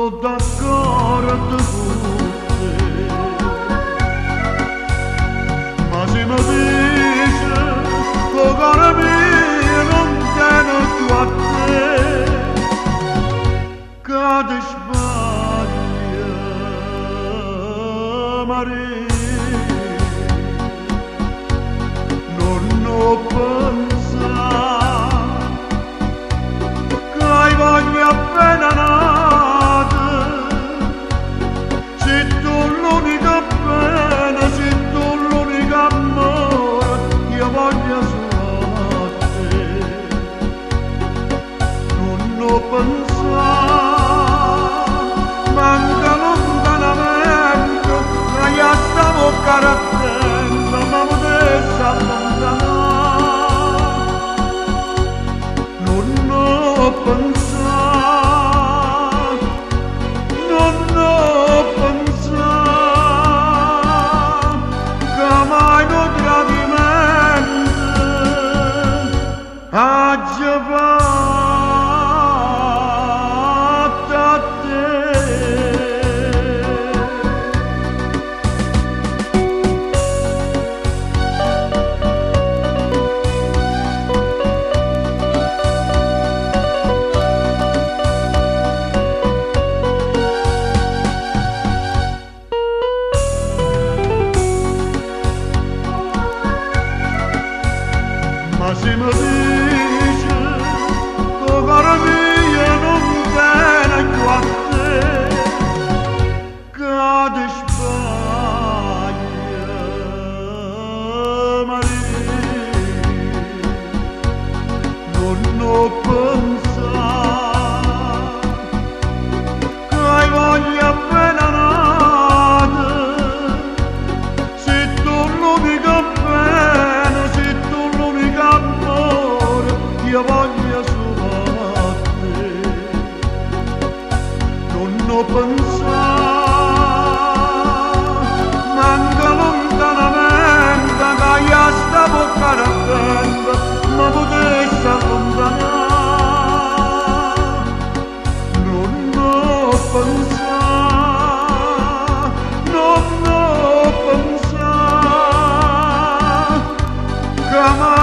d'accordo con te, ma se mi dice che cuore mio non tiene più a te, che sbaglia, Maria, non ho pensato che hai voglia appena nata, sei tu l'unica pena, sei tu l'unica amore, io voglio solo a te. Non ho pensato, manca lontanamento, che io stavo carattendo, ma potessi allontanare. Non ho pensato, non ho pensato che mai un tradimento ha già fatto a te. Ma se mi dice che cuore mio non tiene più a te, che sbaglia, Maria, non ho pensato che hai voglia appena nata, sei tu l'unica pena, sei tu l'unica amore, io voglio solo a te. Non ho pensato, manca lontanamento, che io stavo carattendo, ma potessi allontanare. Non ho pensato, non ho pensato che mai